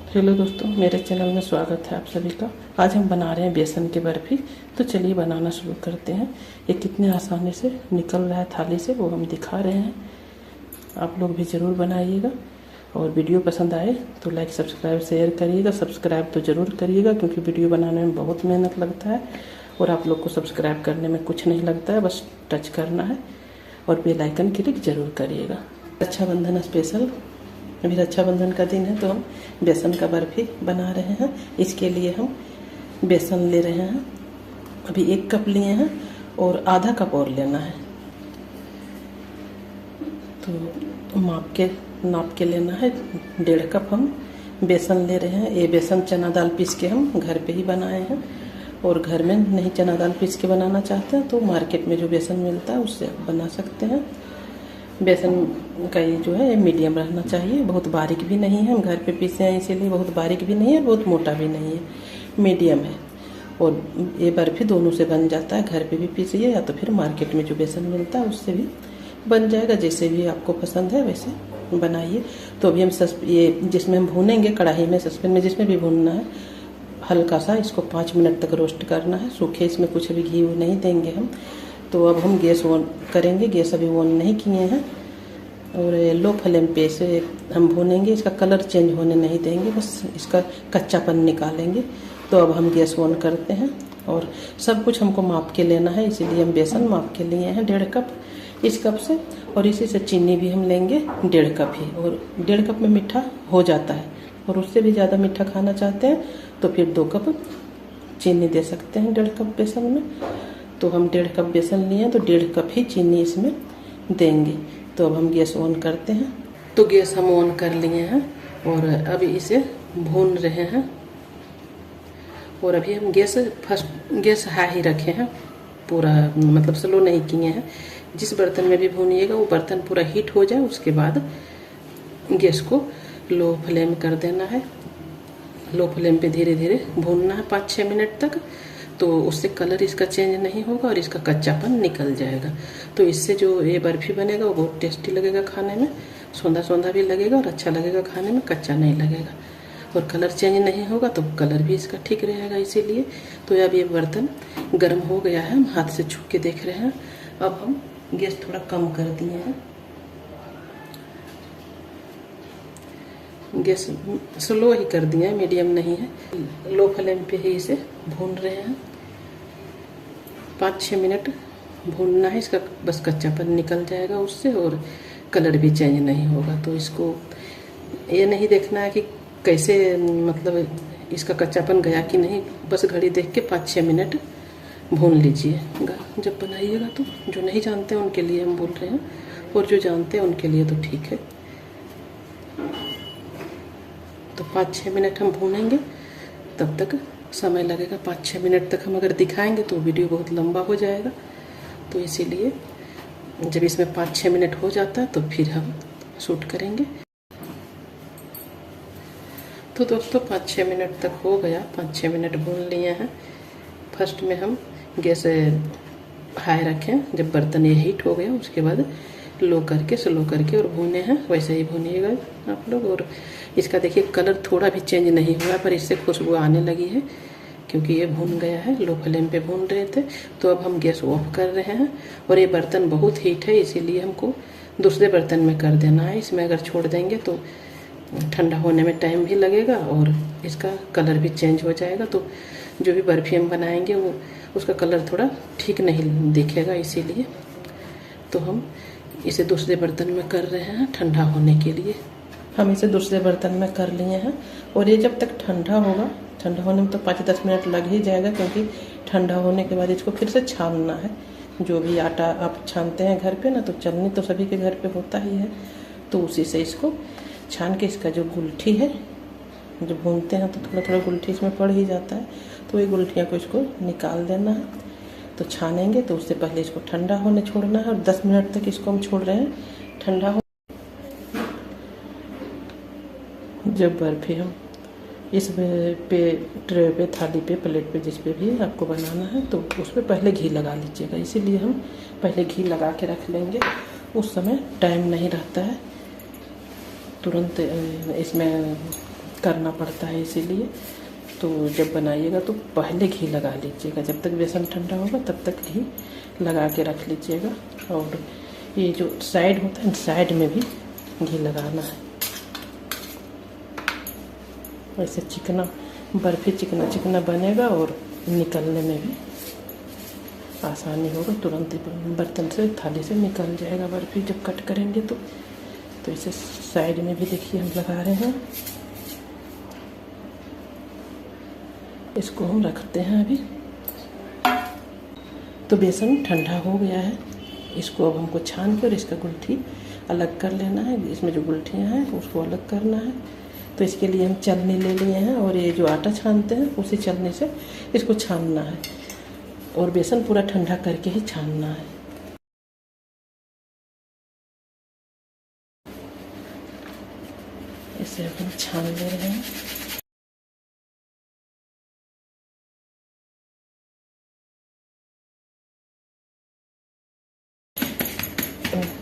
Hello दोस्तों, मेरे channel में स्वागत है आप सभी का। आज हम बना रहे हैं बेसन की बर्फ़ी। तो चलिए बनाना शुरू करते हैं। ये कितने आसानी से निकल रहा है थाली से, वो हम दिखा रहे हैं। आप लोग भी ज़रूर बनाइएगा और वीडियो पसंद आए तो लाइक सब्सक्राइब शेयर करिएगा। सब्सक्राइब तो ज़रूर करिएगा क्योंकि वीडियो बनाने में बहुत मेहनत लगता है और आप लोग को सब्सक्राइब करने में कुछ नहीं लगता है, बस टच करना है और बेल आइकन क्लिक ज़रूर करिएगा। रक्षाबंधन स्पेशल, अभी रक्षाबंधन का दिन है तो हम बेसन का बर्फ़ी बना रहे हैं। इसके लिए हम बेसन ले रहे हैं, अभी 1 कप लिए हैं और आधा कप और लेना है। तो नाप के लेना है। 1.5 कप हम बेसन ले रहे हैं। ये बेसन चना दाल पीस के हम घर पे ही बनाए हैं और घर में नहीं चना दाल पीस के बनाना चाहते हैं तो मार्केट में जो बेसन मिलता है उससे आप बना सकते हैं। बेसन का ये जो है मीडियम रहना चाहिए, बहुत बारीक भी नहीं है। हम घर पे पीसे हैं इसीलिए बहुत बारीक भी नहीं है, बहुत मोटा भी नहीं है, मीडियम है। और ये बर्फ़ी दोनों से बन जाता है, घर पे भी पीसिए या तो फिर मार्केट में जो बेसन मिलता है उससे भी बन जाएगा। जैसे भी आपको पसंद है वैसे बनाइए। तो अभी हम ये जिसमें हम भूनेंगे, कढ़ाई में, सस्पेन में, जिसमें भी भूनना है, हल्का सा इसको 5 मिनट तक रोस्ट करना है। सूखे इसमें कुछ भी घी नहीं देंगे हम। तो अब हम गैस ऑन करेंगे। गैस अभी ऑन नहीं किए हैं और लो फ्लेम पे इसे हम भूनेंगे। इसका कलर चेंज होने नहीं देंगे, बस इसका कच्चापन निकालेंगे। तो अब हम गैस ऑन करते हैं और सब कुछ हमको माप के लेना है, इसीलिए हम बेसन माप के लिए हैं 1.5 कप इस कप से। और इसी से चीनी भी हम लेंगे 1.5 कप ही। और 1.5 कप में मीठा हो जाता है और उससे भी ज़्यादा मीठा खाना चाहते हैं तो फिर 2 कप चीनी दे सकते हैं 1.5 कप बेसन में। तो हम 1.5 कप बेसन लिए हैं तो 1.5 कप ही चीनी इसमें देंगे। तो अब हम गैस ऑन करते हैं। तो गैस हम ऑन कर लिए हैं और अभी इसे भून रहे हैं। और अभी हम गैस हाई ही रखे हैं, पूरा मतलब स्लो नहीं किए हैं। जिस बर्तन में भी भूनिएगा वो बर्तन पूरा हीट हो जाए, उसके बाद गैस को लो फ्लेम कर देना है। लो फ्लेम पे धीरे धीरे भूनना है 5-6 मिनट तक। तो उससे कलर इसका चेंज नहीं होगा और इसका कच्चापन निकल जाएगा। तो इससे जो ये बर्फ़ी बनेगा वो बहुत टेस्टी लगेगा खाने में, सौंधा सौंधा भी लगेगा और अच्छा लगेगा खाने में, कच्चा नहीं लगेगा। और कलर चेंज नहीं होगा तो कलर भी इसका ठीक रहेगा। इसीलिए तो अब ये बर्तन गर्म हो गया है, हम हाथ से छू के देख रहे हैं। अब हम गैस थोड़ा कम कर दिए हैं। गैस स्लो ही कर दिया है, मीडियम नहीं है। लो फ्लेम पे ही इसे भून रहे हैं। 5-6 मिनट भूनना है, इसका बस कच्चापन निकल जाएगा उससे और कलर भी चेंज नहीं होगा। तो इसको ये नहीं देखना है कि कैसे मतलब इसका कच्चापन गया कि नहीं, बस घड़ी देख के 5-6 मिनट भून लीजिएगा जब बनाइएगा। तो जो नहीं जानते हैं उनके लिए हम बोल रहे हैं और जो जानते हैं उनके लिए तो ठीक है। तो 5-6 मिनट हम भूनेंगे, तब तक समय लगेगा। 5-6 मिनट तक हम अगर दिखाएंगे तो वीडियो बहुत लंबा हो जाएगा। तो इसीलिए जब इसमें 5-6 मिनट हो जाता है तो फिर हम शूट करेंगे। तो दोस्तों 5-6 मिनट तक हो गया, 5-6 मिनट भून लिए हैं। फर्स्ट में हम गैस हाई रखें, जब बर्तन ये हीट हो गया उसके बाद लो करके स्लो करके और भूने हैं। वैसे ही भूनिएगा आप लोग। और इसका देखिए कलर थोड़ा भी चेंज नहीं हुआ, पर इससे खुशबू आने लगी है क्योंकि ये भून गया है। लो फ्लेम पे भून रहे थे। तो अब हम गैस ऑफ कर रहे हैं। और ये बर्तन बहुत हीट है, इसीलिए हमको दूसरे बर्तन में कर देना है। इसमें अगर छोड़ देंगे तो ठंडा होने में टाइम भी लगेगा और इसका कलर भी चेंज हो जाएगा। तो जो भी बर्फ़ी हम बनाएंगे वो उसका कलर थोड़ा ठीक नहीं दिखेगा। इसीलिए तो हम इसे दूसरे बर्तन में कर रहे हैं ठंडा होने के लिए। हम इसे दूसरे बर्तन में कर लिए हैं और ये जब तक ठंडा होगा, ठंडा होने में तो 5-10 मिनट लग ही जाएगा क्योंकि ठंडा होने के बाद इसको फिर से छानना है। जो भी आटा आप छानते हैं घर पे ना, तो चलनी तो सभी के घर पे होता ही है। तो उसी से इसको छान के इसका जो गुलठी है, जब भूनते हैं तो थोड़ा थोड़ा गुलठी इसमें पड़ ही जाता है, तो ये गुलठियाँ को इसको निकाल देना है। तो छानेंगे तो उससे पहले इसको ठंडा होने छोड़ना है और 10 मिनट तक इसको हम छोड़ रहे हैं ठंडा हो। जब बर्फ़ी हम इस पे ट्रे पे, थाली पे, प्लेट पे, जिस पे भी आपको बनाना है तो उस पर पहले घी लगा लीजिएगा। इसीलिए हम पहले घी लगा के रख लेंगे, उस समय टाइम नहीं रहता है तुरंत इसमें करना पड़ता है, इसीलिए तो जब बनाइएगा तो पहले घी लगा लीजिएगा। जब तक बेसन ठंडा होगा तब तक घी लगा के रख लीजिएगा। और ये जो साइड होता है साइड में भी घी लगाना है। ऐसे चिकना बर्फी चिकना चिकना बनेगा और निकलने में भी आसानी होगा। तुरंत ही बर्तन से थाली से निकल जाएगा बर्फी जब कट करेंगे तो इसे साइड में भी देखिए हम लगा रहे हैं। इसको हम रखते हैं अभी। तो बेसन ठंडा हो गया है, इसको अब हमको छान कर इसका गुलठी अलग कर लेना है। इसमें जो गुलठियाँ हैं उसको अलग करना है। तो इसके लिए हम चलनी ले लिए हैं और ये जो आटा छानते हैं उसी चलनी से इसको छानना है और बेसन पूरा ठंडा करके ही छानना है। इसे हम छान ले रहे हैं।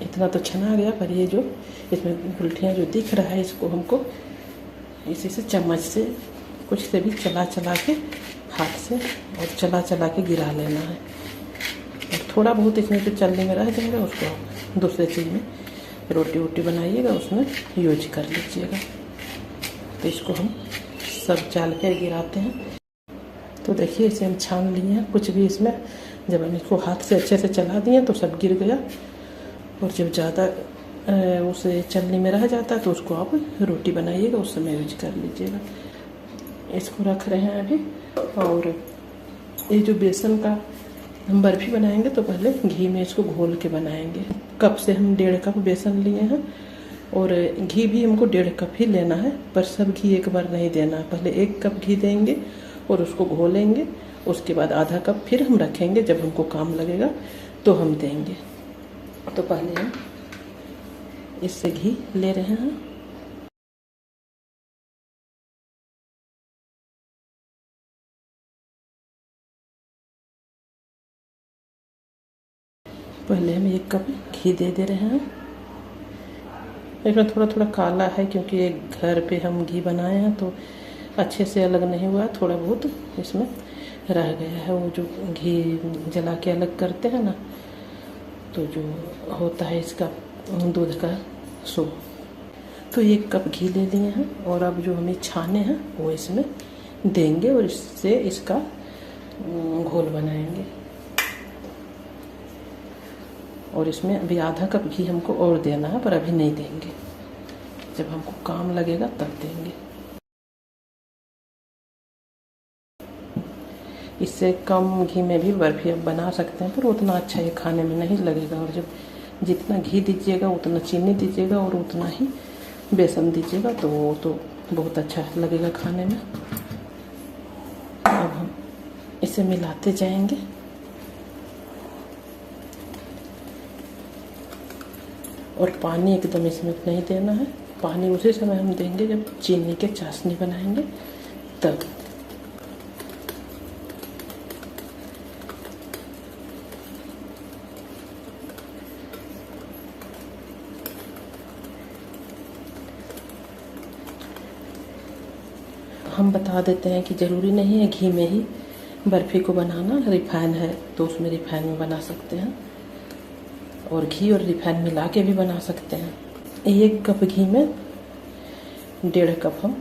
इतना तो छना गया, पर ये जो इसमें गुलठियाँ जो दिख रहा है इसको हमको इसी से चम्मच से कुछ से भी चला चला के हाथ से और चला चला के गिरा लेना है। और थोड़ा बहुत इसमें जो चलने में रह जाएगा उसको दूसरे चीज़ में रोटी वोटी बनाइएगा उसमें यूज कर लीजिएगा। तो इसको हम सब चाल के गिराते हैं। तो देखिए इसे हम छान लिए हैं। कुछ भी इसमें जब हम इसको हाथ से अच्छे से चला दिए तो सब गिर गया। और जब ज़्यादा उसे चलनी में रह जाता तो उसको आप रोटी बनाइएगा उस समय यूज कर लीजिएगा। इसको रख रहे हैं अभी। और ये जो बेसन का हम बर्फी बनाएंगे तो पहले घी में इसको घोल के बनाएंगे। कप से हम 1.5 कप बेसन लिए हैं और घी भी हमको 1.5 कप ही लेना है, पर सब घी एक बार नहीं देना। पहले 1 कप घी देंगे और उसको घोलेंगे, उसके बाद आधा कप फिर हम रखेंगे, जब हमको काम लगेगा तो हम देंगे। तो पहले हम इससे घी ले रहे हैं। पहले हम 1 कप घी दे रहे हैं। इसमें थोड़ा थोड़ा काला है क्योंकि एक घर पे हम घी बनाए हैं तो अच्छे से अलग नहीं हुआ, थोड़ा बहुत इसमें रह गया है। वो जो घी जला के अलग करते हैं ना, तो जो होता है इसका दूध का सो। तो 1 कप घी ले लिए हैं और अब जो हमें छाने हैं वो इसमें देंगे और इससे इसका घोल बनाएंगे। और इसमें अभी आधा कप घी हमको और देना है, पर अभी नहीं देंगे, जब हमको काम लगेगा तब देंगे। इससे कम घी में भी बर्फी आप बना सकते हैं, पर उतना अच्छा ये खाने में नहीं लगेगा। और जब जितना घी दीजिएगा उतना चीनी दीजिएगा और उतना ही बेसन दीजिएगा तो वो तो बहुत अच्छा लगेगा खाने में। अब हम इसे मिलाते जाएंगे। और पानी एकदम इसमें नहीं देना है, पानी उसी समय हम देंगे जब चीनी के चाशनी बनाएंगे तब। हम बता देते हैं कि ज़रूरी नहीं है घी में ही बर्फ़ी को बनाना। रिफाइन है तो उसमें रिफाइन में बना सकते हैं और घी और रिफाइन मिला के भी बना सकते हैं। 1 कप घी में 1.5 कप हम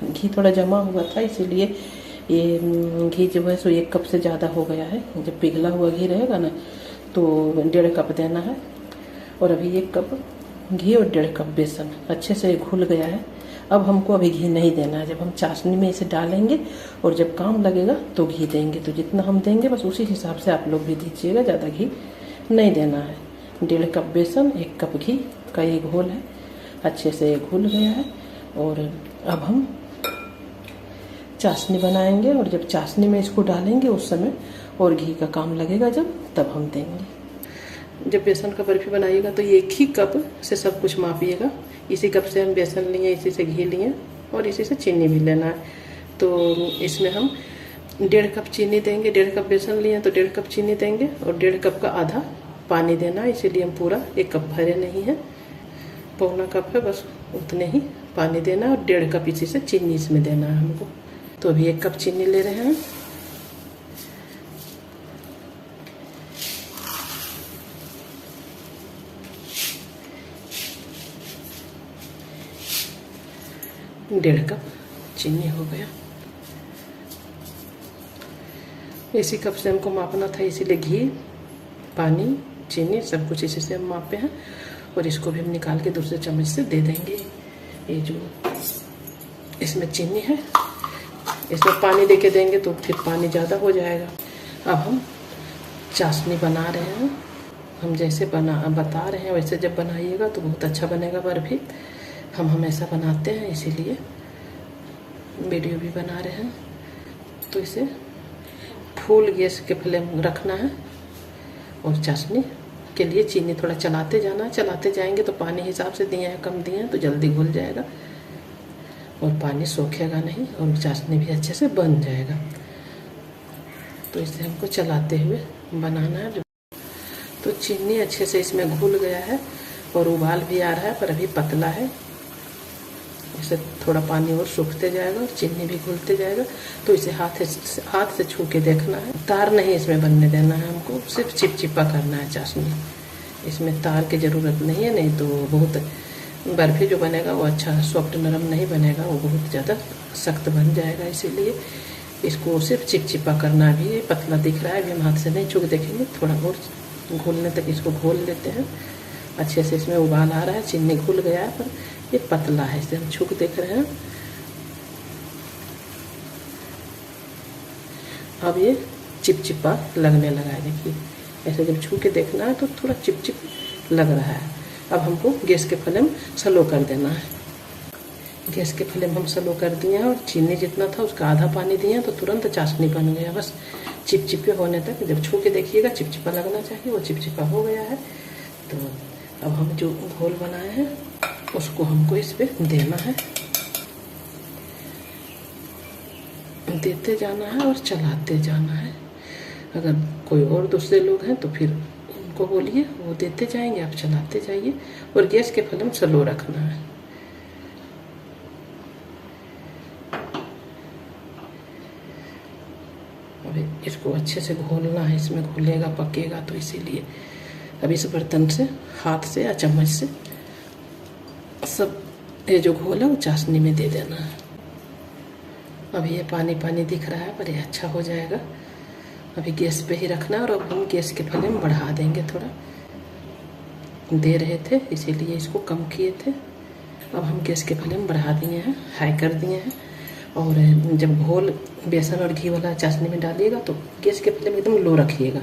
घी थोड़ा जमा हुआ था, इसीलिए ये घी जो है सो 1 कप से ज़्यादा हो गया है। जब पिघला हुआ घी रहेगा ना तो 1.5 कप देना है। और अभी 1 कप घी और 1.5 कप बेसन अच्छे से घुल गया है। अब हमको अभी घी नहीं देना है, जब हम चाशनी में इसे डालेंगे और जब काम लगेगा तो घी देंगे। तो जितना हम देंगे बस उसी हिसाब से आप लोग भी दीजिएगा, ज़्यादा घी नहीं देना है। 1.5 कप बेसन 1 कप घी का ये घोल है, अच्छे से घुल गया है। और अब हम चाशनी बनाएंगे और जब चाशनी में इसको डालेंगे उस समय और घी का काम लगेगा जब, तब हम देंगे। जब बेसन का बर्फी बनाइएगा तो 1 ही कप से सब कुछ मापिएगा। इसी कप से हम बेसन लिए, इसी से घी लिए और इसी से चीनी भी लेना है। तो इसमें हम 1.5 कप चीनी देंगे। 1.5 कप बेसन लिए तो 1.5 कप चीनी देंगे और 1.5 कप का आधा पानी देना है। इसीलिए हम पूरा 1 कप भरे नहीं है, 1/4 कप है, बस उतने ही पानी देना है और 1.5 कप इसी से चीनी इसमें देना है हमको। तो अभी 1 कप चीनी ले रहे हैं। डेढ़ कप चीनी हो गया। इसी कप से हमको मापना था, इसीलिए घी, पानी, चीनी सब कुछ इसी से हम मापे हैं। और इसको भी हम निकाल के दूसरे चम्मच से दे देंगे। ये जो इसमें चीनी है, इसमें पानी देके देंगे तो फिर पानी ज़्यादा हो जाएगा। अब हम चाशनी बना रहे हैं। हम जैसे बता रहे हैं वैसे जब बनाइएगा तो बहुत अच्छा बनेगा। बर्फी हम हमेशा बनाते हैं, इसीलिए वीडियो भी बना रहे हैं। तो इसे फुल गैस के फ्लेम रखना है और चाशनी के लिए चीनी थोड़ा चलाते जाना है। चलाते जाएंगे तो पानी हिसाब से दिए हैं, कम दिए हैं तो जल्दी घुल जाएगा और पानी सोखेगा नहीं और चाशनी भी अच्छे से बन जाएगा। तो इसे हमको चलाते हुए बनाना है। तो चीनी अच्छे से इसमें घुल गया है और उबाल भी आ रहा है, पर अभी पतला है। इसे थोड़ा पानी और सूखते जाएगा और चीनी भी घुलते जाएगा। तो इसे हाथ से छू के देखना है। तार नहीं इसमें बनने देना है हमको, सिर्फ चिपचिपा करना है चाशनी। इसमें तार की ज़रूरत नहीं है, नहीं तो बहुत बर्फी जो बनेगा वो अच्छा सॉफ्ट नरम नहीं बनेगा, वो बहुत ज़्यादा सख्त बन जाएगा। इसीलिए इसको सिर्फ चिपचिपा करना। भी ये पतला दिख रहा है, अभी हम हाथ से नहीं छू के देखेंगे, थोड़ा और घोलने तक इसको घोल लेते हैं। अच्छे से इसमें उबाल आ रहा है, चीनी घुल गया है, पर ये पतला है, इसे हम छू के देख रहे हैं। अब ये चिपचिपा लगने लगा है, देखिए ऐसे जब छू के देखना है तो थोड़ा चिपचिप लग रहा है। अब हमको गैस के फ्लेम स्लो कर देना है। गैस के फ्लेम हम स्लो कर दिए हैं और चीनी जितना था उसका आधा पानी दिए हैं, तो तुरंत चाशनी बन गया। बस चिपचिपे होने तक जब छू के देखिएगा चिपचिपा लगना चाहिए, वो चिपचिपा हो गया है। तो अब हम जो घोल बनाए हैं उसको हमको इस पे देना है, देते जाना है और चलाते जाना है। अगर कोई और दूसरे लोग हैं तो फिर उनको बोलिए, वो देते जाएंगे, आप चलाते जाइए। और गैस के फ्लेम स्लो रखना है। अभी इसको अच्छे से घोलना है, इसमें घुलेगा पकेगा, तो इसीलिए अब इस बर्तन से हाथ से या चम्मच से सब ये जो घोल है वो चाशनी में दे देना है। अभी ये पानी पानी दिख रहा है, पर ये अच्छा हो जाएगा। अभी गैस पे ही रखना है और अब हम गैस के फ्लेम बढ़ा देंगे। थोड़ा दे रहे थे इसीलिए इसको कम किए थे। अब हम गैस के फ्लेम बढ़ा दिए हैं, हाई कर दिए हैं। और जब घोल बेसन और घी वाला चाशनी में डालिएगा तो गैस के फ्लेम एकदम लो रखिएगा,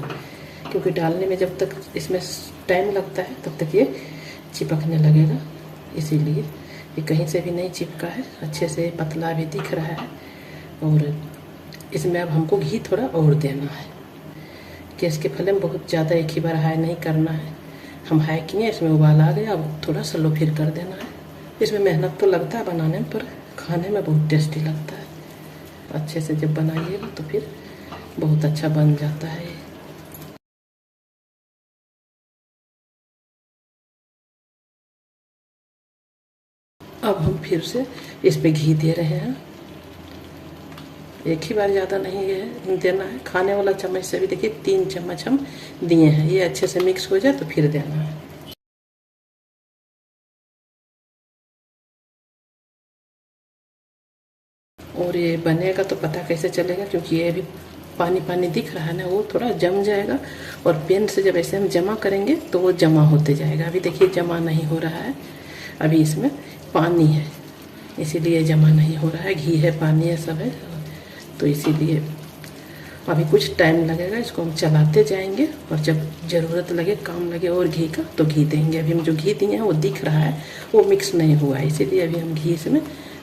क्योंकि डालने में जब तक इसमें टाइम लगता है तब तक ये चिपकने लगेगा। इसीलिए ये कहीं से भी नहीं चिपका है, अच्छे से पतला भी दिख रहा है। और इसमें अब हमको घी थोड़ा और देना है। गैस के फ्लेम बहुत ज़्यादा एक ही बार हाई नहीं करना है। हम हाई किए, इसमें उबाल आ गया, अब थोड़ा स्लो फिर कर देना है। इसमें मेहनत तो लगता है बनाने में, पर खाने में बहुत टेस्टी लगता है। अच्छे से जब बनाइएगा तो फिर बहुत अच्छा बन जाता है। अब हम फिर से इस पे घी दे रहे हैं। एक ही बार ज़्यादा नहीं है देना है। खाने वाला चम्मच से भी देखिए 3 चम्मच हम दिए हैं। ये अच्छे से मिक्स हो जाए तो फिर देना है। और ये बनेगा तो पता कैसे चलेगा, क्योंकि ये भी पानी पानी दिख रहा है ना, वो थोड़ा जम जाएगा। और पेन से जब ऐसे हम जमा करेंगे तो वो जमा होते जाएगा। अभी देखिए जमा नहीं हो रहा है, अभी इसमें पानी है इसीलिए जमा नहीं हो रहा है। घी है, पानी है, सब है, तो इसीलिए अभी कुछ टाइम लगेगा। इसको हम चलाते जाएंगे और जब ज़रूरत लगे, काम लगे और घी का तो घी देंगे। अभी हम जो घी दिए हैं वो दिख रहा है, वो मिक्स नहीं हुआ है, इसीलिए अभी हम घी इसमें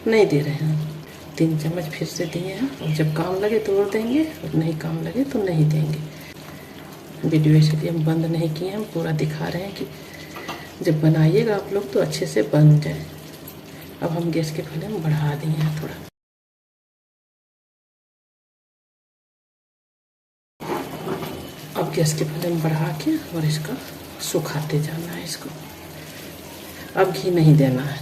नहीं दे रहे हैं। 3 चम्मच फिर से दिए हैं और जब काम लगे तो और देंगे, और नहीं काम लगे तो नहीं देंगे। वीडियो इसलिए हम बंद नहीं किए हैं, हम पूरा दिखा रहे हैं कि जब बनाइएगा आप लोग तो अच्छे से बन जाए। अब हम गैस के फ्लेम बढ़ा दिए हैं थोड़ा। अब गैस के फ्लेम बढ़ा के और इसका सुखाते जाना है इसको। अब घी नहीं देना है।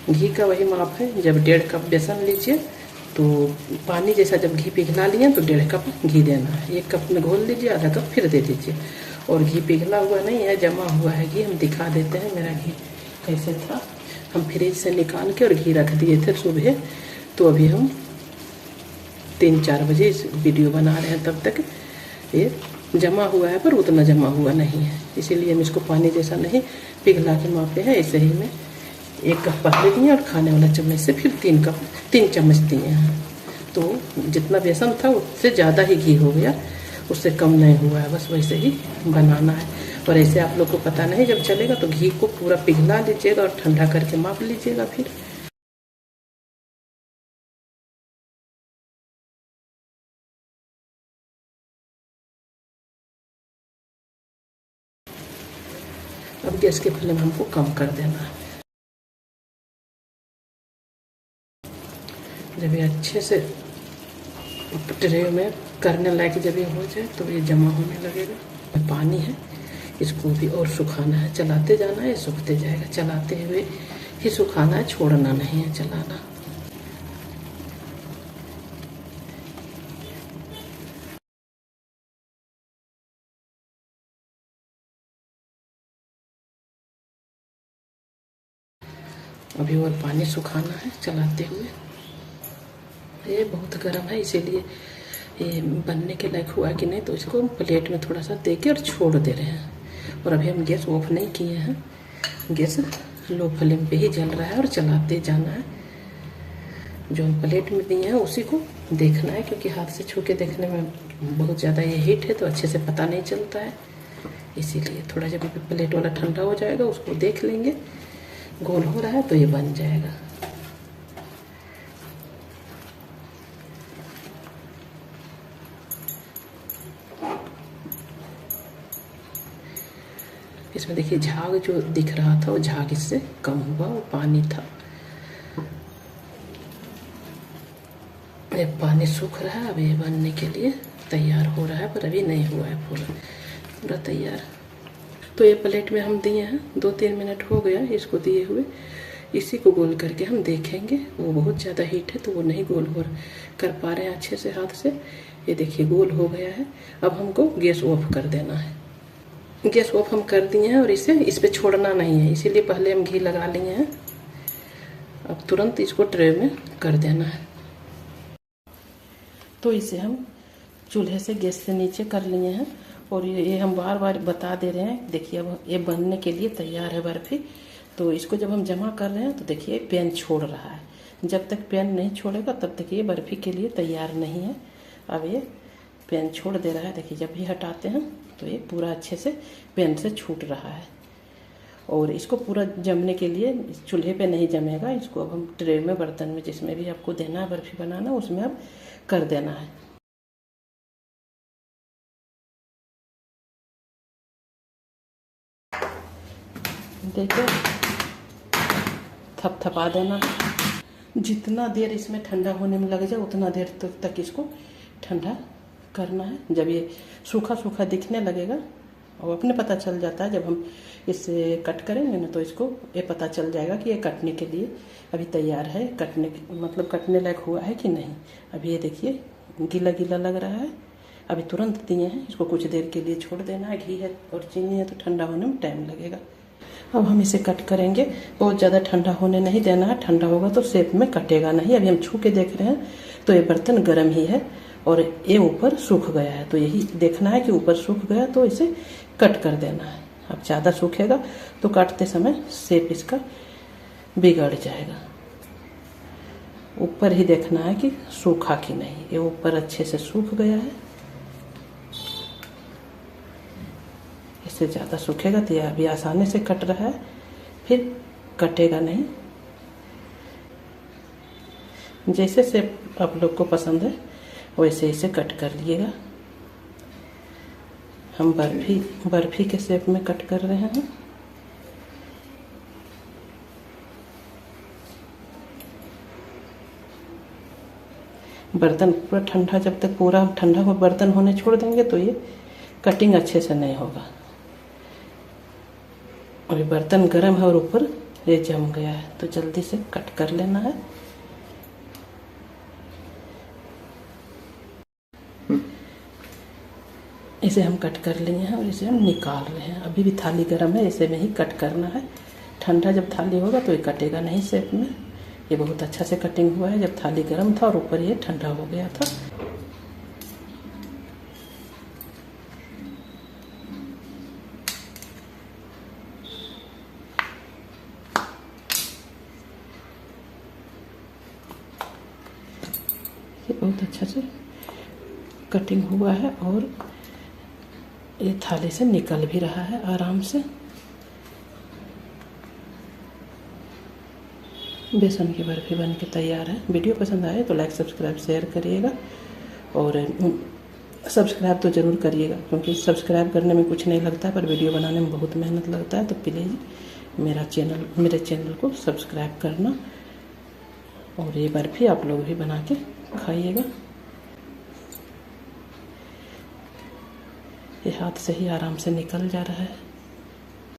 घी का वही माप है। जब 1.5 कप बेसन लीजिए तो पानी जैसा जब घी पिघला लिए तो 1.5 कप घी देना है। 1 कप में घोल लीजिए, आधा कप फिर दे दीजिए। और घी पिघला हुआ नहीं है, जमा हुआ है घी। हम दिखा देते हैं मेरा घी कैसे था। हम फ्रिज से निकाल के और घी रख दिए थे सुबह, तो अभी हम 3-4 बजे इस वीडियो बना रहे हैं। तब तक ये जमा हुआ है, पर उतना जमा हुआ नहीं है, इसीलिए हम इसको पानी जैसा नहीं पिघला के मापे हैं। ऐसे ही मैं 1 कप पहले दिए और खाने वाला चम्मच से फिर 3 चम्मच दिए हैं। तो जितना बेसन था उससे ज़्यादा ही घी हो गया, उससे कम नहीं हुआ है। बस वैसे ही बनाना है। और ऐसे आप लोग को पता नहीं जब चलेगा तो घी को पूरा पिघला लीजिएगा और ठंडा करके माप लीजिएगा। फिर अब गैस के फ्लेम हमको कम कर देना है। जब ये अच्छे से ट्रे में करने लायक जब ये हो जाए तो ये जमा होने लगेगा। पानी है, इसको भी और सुखाना है। चलाते जाना है, सूखते जाएगा। चलाते हुए ही सुखाना है, छोड़ना नहीं है, चलाना। अभी और पानी सुखाना है चलाते हुए। ये बहुत गर्म है, इसीलिए ये बनने के लायक हुआ कि नहीं, तो इसको प्लेट में थोड़ा सा दे के और छोड़ दे रहे हैं। और अभी हम गैस ऑफ नहीं किए हैं, गैस लो फ्लेम पे ही जल रहा है और चलाते जाना है। जो हम प्लेट में दिए हैं उसी को देखना है, क्योंकि हाथ से छू के देखने में बहुत ज़्यादा ये हीट है तो अच्छे से पता नहीं चलता है। इसीलिए थोड़ा जब प्लेट वाला ठंडा हो जाएगा उसको देख लेंगे, गोल हो रहा है तो ये बन जाएगा। इसमें देखिए झाग जो दिख रहा था वो झाग इससे कम हुआ, वो पानी था। ये पानी सूख रहा है, अब ये बनने के लिए तैयार हो रहा है, पर अभी नहीं हुआ है पूरा तैयार। तो ये प्लेट में हम दिए हैं, 2-3 मिनट हो गया इसको दिए हुए। इसी को गोल करके हम देखेंगे। वो बहुत ज़्यादा हीट है तो वो नहीं गोल हो कर पा रहे हैं अच्छे से हाथ से। ये देखिए गोल हो गया है। अब हमको गैस ऑफ कर देना है। गैस ऑफ हम कर दिए हैं और इस पे छोड़ना नहीं है, इसीलिए पहले हम घी लगा लिए हैं। अब तुरंत इसको ट्रे में कर देना है। तो इसे हम चूल्हे से गैस से नीचे कर लिए हैं और ये हम बार बार बता दे रहे हैं। देखिए अब ये बनने के लिए तैयार है बर्फी। तो इसको जब हम जमा कर रहे हैं तो देखिए पैन छोड़ रहा है। जब तक पैन नहीं छोड़ेगा तब तक ये बर्फी के लिए तैयार नहीं है। अब ये पैन छोड़ दे रहा है। देखिए जब भी हटाते हैं तो ये पूरा अच्छे से पैन से छूट रहा है। और इसको पूरा जमने के लिए चूल्हे पे नहीं जमेगा। इसको अब हम ट्रे में, बर्तन में, जिसमें भी आपको देना है बर्फी बनाना, उसमें अब कर देना है। देखिए थपथपा देना। जितना देर इसमें ठंडा होने में लग जाए उतना देर तक इसको ठंडा करना है। जब ये सूखा सूखा दिखने लगेगा और अपने पता चल जाता है, जब हम इसे कट करेंगे ना तो इसको ये पता चल जाएगा कि ये कटने के लिए अभी तैयार है, मतलब कटने लायक हुआ है कि नहीं। अभी ये देखिए गीला गीला लग रहा है। अभी तुरंत दिए हैं, इसको कुछ देर के लिए छोड़ देना है। घी है और चीनी है तो ठंडा होने में टाइम लगेगा। अब हम इसे कट करेंगे। बहुत ज़्यादा ठंडा होने नहीं देना है, ठंडा होगा तो शेप में कटेगा नहीं। अभी हम छू के देख रहे हैं तो ये बर्तन गर्म ही है और ये ऊपर सूख गया है। तो यही देखना है कि ऊपर सूख गया तो इसे कट कर देना है। अब ज़्यादा सूखेगा तो काटते समय शेप इसका बिगड़ जाएगा। ऊपर ही देखना है कि सूखा कि नहीं। ये ऊपर अच्छे से सूख गया है। इससे ज़्यादा सूखेगा तो यह अभी आसानी से कट रहा है, फिर कटेगा नहीं। जैसे शेप आप लोग को पसंद है वैसे इसे कट कर लिएगा। हम बर्फी के शेप में कट कर रहे हैं। बर्तन पूरा ठंडा, जब तक पूरा ठंडा हो बर्तन होने छोड़ देंगे तो ये कटिंग अच्छे से नहीं होगा। और ये बर्तन गर्म है और ऊपर ये जम गया है, तो जल्दी से कट कर लेना है। इसे हम कट कर लिए हैं और इसे हम निकाल रहे हैं। अभी भी थाली गर्म है, इसे में ही कट करना है। ठंडा जब थाली होगा तो ये कटेगा नहीं शेप में। ये बहुत अच्छा से कटिंग हुआ है जब थाली गर्म था और ऊपर ये ठंडा हो गया था। ये बहुत अच्छा से कटिंग हुआ है और ये थाली से निकल भी रहा है आराम से। बेसन की बर्फी बन के तैयार है। वीडियो पसंद आए तो लाइक सब्सक्राइब शेयर करिएगा और सब्सक्राइब तो ज़रूर करिएगा, क्योंकि सब्सक्राइब करने में कुछ नहीं लगता पर वीडियो बनाने में बहुत मेहनत लगता है। तो प्लीज़ मेरे चैनल को सब्सक्राइब करना और ये बर्फी आप लोग भी बना के खाइएगा। ये हाथ से ही आराम से निकल जा रहा है।